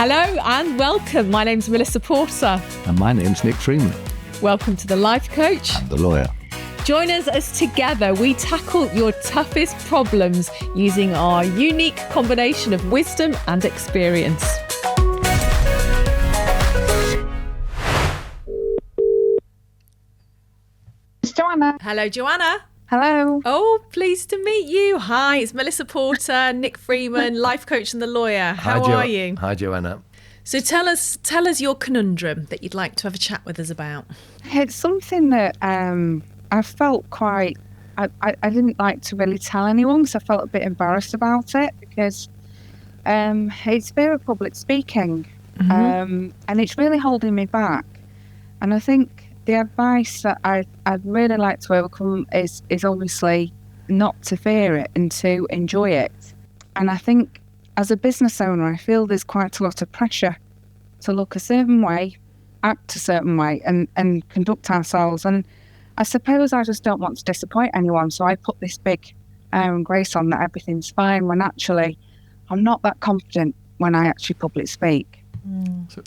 Hello and welcome. My name's Melissa Porter. And my name's Nick Freeman. Welcome to The Life Coach. I'm the lawyer. Join us as together we tackle your toughest problems using our unique combination of wisdom and experience. It's Joanna. Hello, Joanna. Hello. Oh, pleased to meet you. Hi, it's Melissa Porter, Nick Freeman, life coach and the lawyer. How are you? Hi, Joanna. So tell us your conundrum that you'd like to have a chat with us about. It's something that I felt quite... I didn't like to really tell anyone because I felt a bit embarrassed about it because it's fear of public speaking, and it's really holding me back. And I think the advice that I'd really like to overcome is obviously not to fear it and to enjoy it. And I think as a business owner, I feel there's quite a lot of pressure to look a certain way, act a certain way, and conduct ourselves. And I suppose I just don't want to disappoint anyone. So I put this big grace on that everything's fine when actually I'm not that confident when I actually public speak.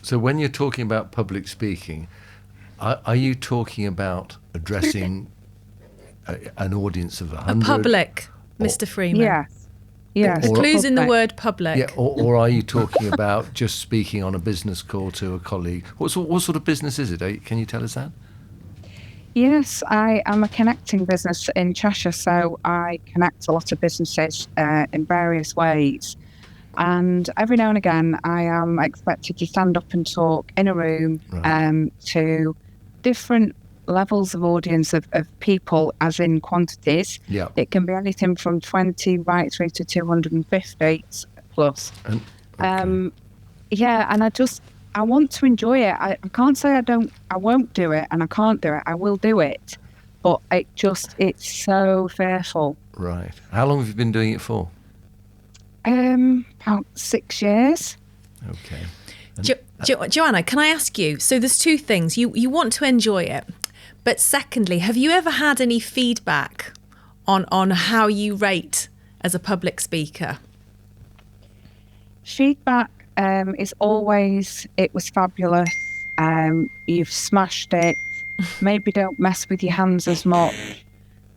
So when you're talking about public speaking, are you talking about addressing an audience of 100? A public, Mr. Freeman. Yes. The clue's in the word public. Yeah, or are you talking about just speaking on a business call to a colleague? What sort of business is it? Can you tell us that? Yes, I am a connecting business in Cheshire, so I connect a lot of businesses in various ways. And every now and again, I am expected to stand up and talk in a room to different levels of audience of people, as in quantities. Yeah. It can be anything from 20 right through to 250 plus. Okay. And I want to enjoy it. I can't say I won't do it and I can't do it. I will do it. But it's so fearful. Right. How long have you been doing it for? About 6 years. Okay. Joanna, can I ask you, so there's two things. You want to enjoy it, but secondly, have you ever had any feedback on how you rate as a public speaker? Feedback is always, it was fabulous, you've smashed it, maybe don't mess with your hands as much.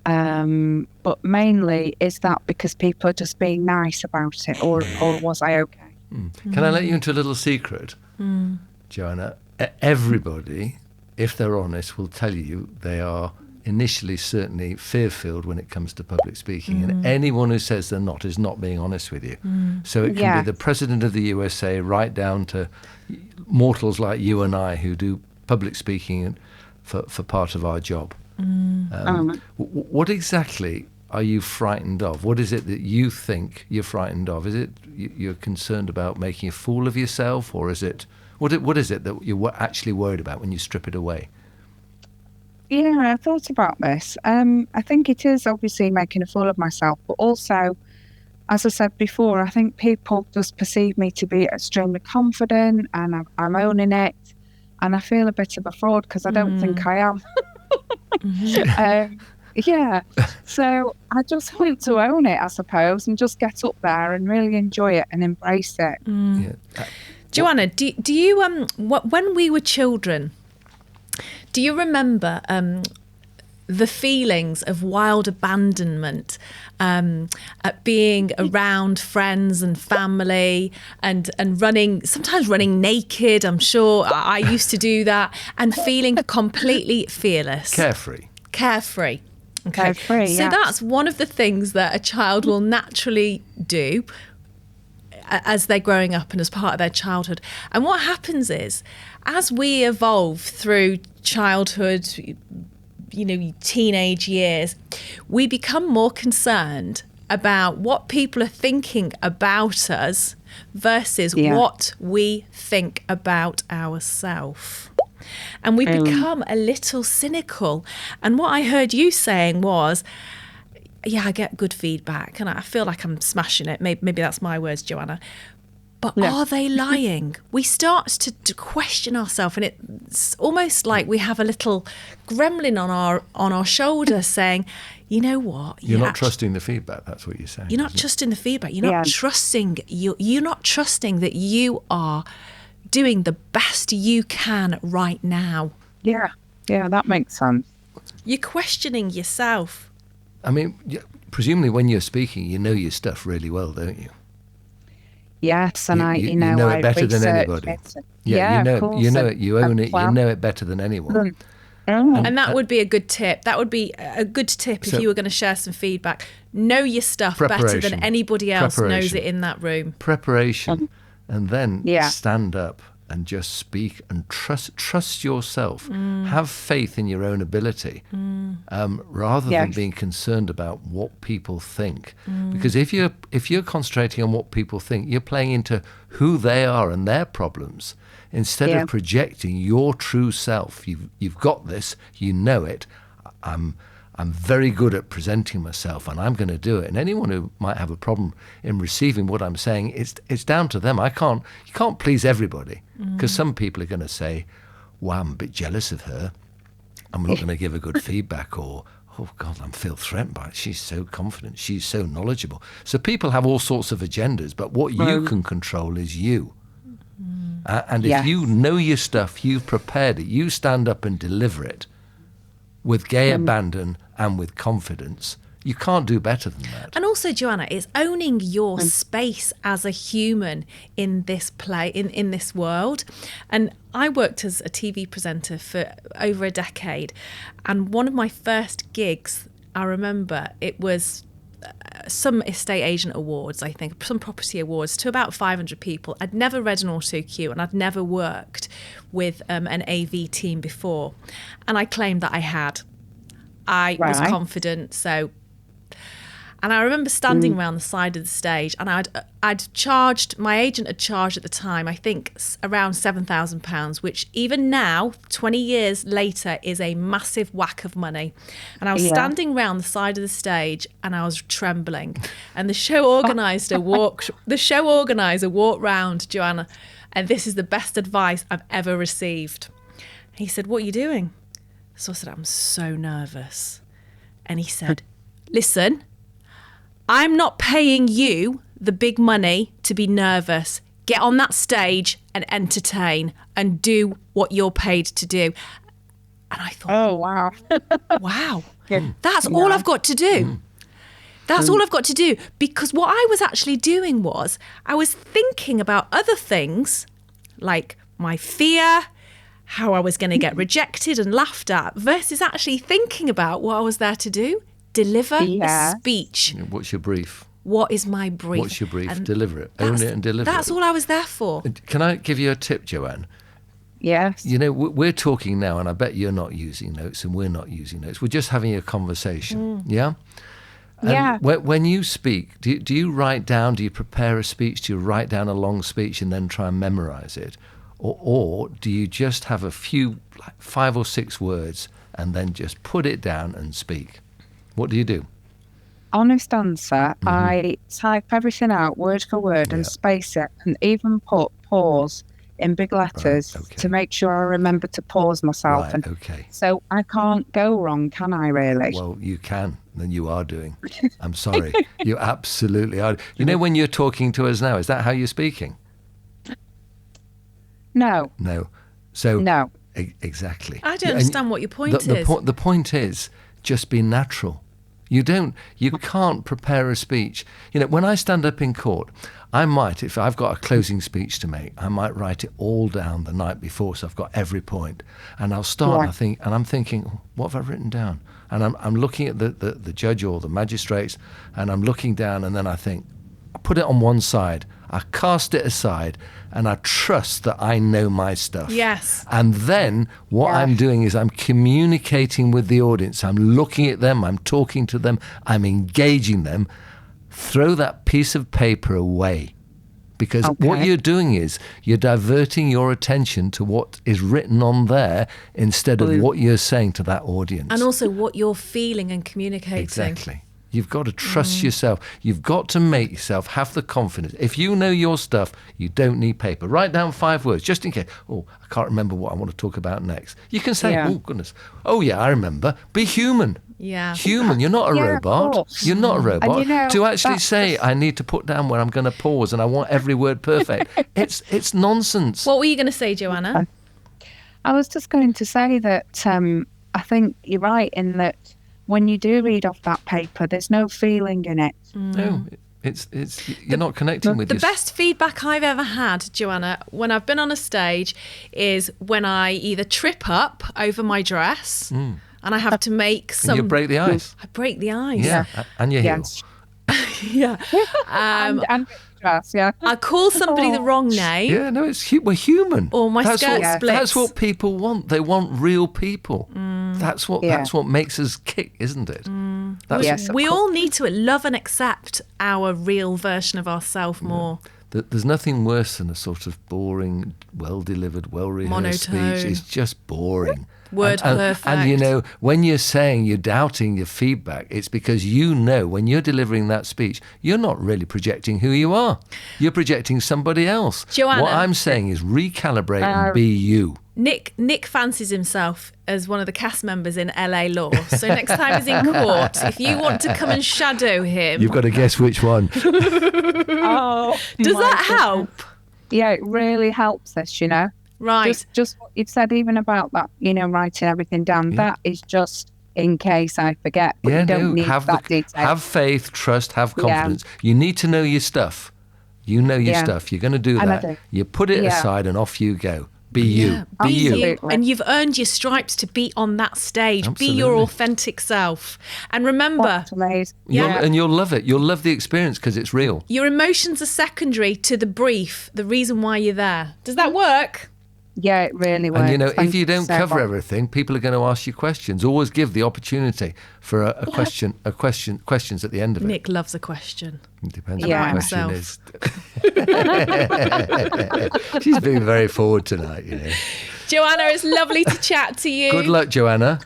But mainly, is that because people are just being nice about it, or was I okay? Can I let you into a little secret, Joanna? Everybody, if they're honest, will tell you they are initially certainly fear-filled when it comes to public speaking, and anyone who says they're not is not being honest with you. So it can be the President of the USA right down to mortals like you and I who do public speaking for part of our job. What exactly are you frightened of? What is it that you think you're frightened of? Is it you're concerned about making a fool of yourself, or is it what is it that you're actually worried about when you strip it away? Yeah, I thought about this. I think it is obviously making a fool of myself, but also, as I said before, I think people just perceive me to be extremely confident, and I'm owning it, and I feel a bit of a fraud because I don't think I am. So I just want to own it, I suppose, and just get up there and really enjoy it and embrace it. Joanna, do you when we were children, do you remember the feelings of wild abandonment at being around friends and family and sometimes running naked? I'm sure I used to do that, and feeling completely fearless. Carefree. Okay. Carefree, so that's one of the things that a child will naturally do as they're growing up and as part of their childhood. And what happens is, as we evolve through childhood, teenage years, we become more concerned about what people are thinking about us versus what we think about ourselves. And we become a little cynical. And what I heard you saying was, I get good feedback and I feel like I'm smashing it. Maybe that's my words, Joanna. But are they lying? We start to question ourselves, and it's almost like we have a little gremlin on our shoulder saying, you know what? You're not trusting the feedback. That's what you're saying. You're not trusting the feedback. You're not trusting. You're not trusting that you are doing the best you can right now. Yeah, that makes sense. You're questioning yourself. I mean, presumably when you're speaking, you know your stuff really well, don't you? Yes, and you know it better than anybody. Yeah, you of course. know it. You own it. You know it better than anyone. And that would be a good tip. That would be a good tip if you were going to share some feedback. Know your stuff better than anybody else knows it in that room. Preparation, and then stand up and just speak and trust yourself. Have faith in your own ability, rather than being concerned about what people think. Because if you're concentrating on what people think, you're playing into who they are and their problems instead of projecting your true self. You've got this, you know it. I'm very good at presenting myself, and I'm going to do it. And anyone who might have a problem in receiving what I'm saying, it's down to them. You can't please everybody, because some people are going to say, "Wow, I'm a bit jealous of her. I'm not going to give her good feedback," or "Oh God, I feel threatened by it. She's so confident. She's so knowledgeable." So people have all sorts of agendas, but what you can control is you. And if you know your stuff, you've prepared it, you stand up and deliver it with gay abandon and with confidence, you can't do better than that. And also, Joanna, it's owning your space as a human in this play, in this world. And I worked as a TV presenter for over a decade. And one of my first gigs, I remember, it was some estate agent awards, I think, some property awards to about 500 people. I'd never read an auto cue, and I'd never worked with an AV team before. And I claimed that I had. I was confident, so... And I remember standing around the side of the stage, and I'd charged, my agent had charged at the time, I think around £7,000, which even now, 20 years later, is a massive whack of money. And I was standing around the side of the stage, and I was trembling. And the show organizer walked round, Joanna, and this is the best advice I've ever received. He said, "What are you doing?" So I said, "I'm so nervous." And he said, "Listen, I'm not paying you the big money to be nervous. Get on that stage and entertain and do what you're paid to do." And I thought, oh, wow. Wow, that's all I've got to do. That's all I've got to do. Because what I was actually doing was I was thinking about other things, like my fear, how I was going to get rejected and laughed at, versus actually thinking about what I was there to do. Deliver a speech. What's your brief? What is my brief? What's your brief? Deliver it. Own it and deliver it. That's all I was there for. Can I give you a tip, Joanne? Yes. You know, we're talking now, and I bet you're not using notes, and we're not using notes. We're just having a conversation. Yeah? And when you speak, do you write down, do you prepare a speech? Do you write down a long speech and then try and memorize it? Or do you just have a few, like 5 or 6 words, and then just put it down and speak? What do you do? Honest answer, I type everything out word for word and space it, and even put pause in big letters to make sure I remember to pause myself. So I can't go wrong, can I really? Well, you can, and you are doing. I'm sorry. You absolutely are. You know, when you're talking to us now, is that how you're speaking? No. So no. Exactly. I don't understand what your point is. The point is just be natural. You can't prepare a speech. You know, when I stand up in court, I might, if I've got a closing speech to make, I might write it all down the night before, so I've got every point. And I'll start, and I'm thinking, what have I written down? And I'm looking at the judge or the magistrates, and I'm looking down, and then I think, I put it on one side, I cast it aside, and I trust that I know my stuff. Yes. And then what I'm doing is I'm communicating with the audience. I'm looking at them, I'm talking to them, I'm engaging them. Throw that piece of paper away. Because what you're doing is you're diverting your attention to what is written on there instead of what you're saying to that audience. And also what you're feeling and communicating. Exactly. You've got to trust yourself. You've got to make yourself have the confidence. If you know your stuff, you don't need paper. Write down 5 words, just in case. Oh, I can't remember what I want to talk about next. You can say, oh, goodness. Oh, yeah, I remember. Be human. Yeah. Human. You're not a robot. You're not a robot. To actually say, I need to put down where I'm going to pause and I want every word perfect, it's nonsense. What were you going to say, Joanna? I was just going to say that I think you're right in that when you do read off that paper, there's no feeling in it. No, you're not connecting with the best feedback I've ever had, Joanna, when I've been on a stage is when I either trip up over my dress and I have to make some... And you break the ice. I break the ice. Yeah, and your heel. Yeah. And dress, yeah. I call somebody the wrong name. Yeah, no, we're human. Or my skirt splits. That's what people want. They want real people. That's what makes us kick, isn't it? We all need to love and accept our real version of ourselves more. There's nothing worse than a sort of boring, well-delivered, well-rehearsed speech. It's just boring. Word perfect. And when you're saying you're doubting your feedback, it's because when you're delivering that speech, you're not really projecting who you are. You're projecting somebody else. Joanna, what I'm saying is recalibrate and be you. Nick fancies himself as one of the cast members in LA Law. So next time he's in court, if you want to come and shadow him... You've got to guess which one. Does that help? Yeah, it really helps us, Right. Just what you've said, even about that, writing everything down. Yeah. That is just in case I forget. But you don't need that detail. Have faith, trust, have confidence. Yeah. You need to know your stuff. You know your stuff. You're going to do that. You put it aside and off you go. Be you. Be you. And you've earned your stripes to be on that stage. Absolutely. Be your authentic self. And remember... And you'll love it. You'll love the experience because it's real. Your emotions are secondary to the brief, the reason why you're there. Does that work? Yeah, it really works. And if you don't cover everything, people are going to ask you questions. Always give the opportunity for questions at the end of it. Nick loves a question. It depends on what the question is. She's being very forward tonight, Joanna, it's lovely to chat to you. Good luck, Joanna.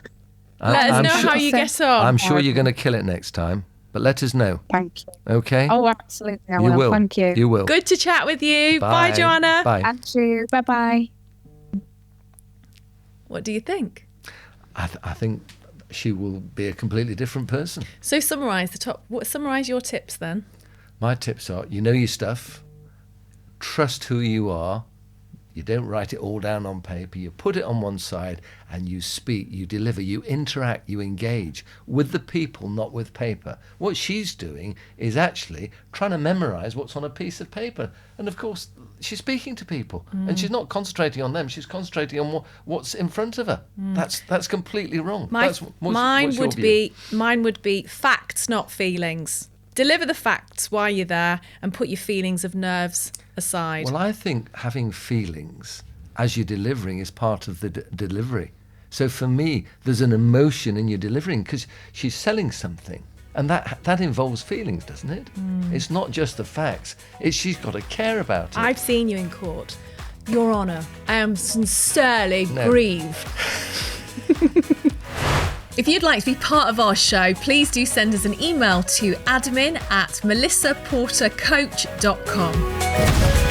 Let us know how you get on. I'm sure you're going to kill it next time. But let us know. Thank you. Okay? Oh, absolutely. I will. Thank you. You will. Good to chat with you. Bye Joanna. Bye. And you. Bye-bye. What do you think? I think she will be a completely different person. So summarise your tips then. My tips are, you know your stuff, trust who you are, you don't write it all down on paper, you put it on one side and you speak, you deliver, you interact, you engage with the people, not with paper. What she's doing is actually trying to memorise what's on a piece of paper. And of course, she's speaking to people and she's not concentrating on them, she's concentrating on what's in front of her. That's completely wrong. Mine would be facts, not feelings. Deliver the facts while you're there and put your feelings of nerves aside. Well, I think having feelings as you're delivering is part of the delivery. So for me, there's an emotion in your delivering because she's selling something. And that involves feelings, doesn't it? It's not just the facts. She's got to care about it. I've seen you in court. Your Honour, I am sincerely grieved. If you'd like to be part of our show, please do send us an email to admin@melissaportercoach.com.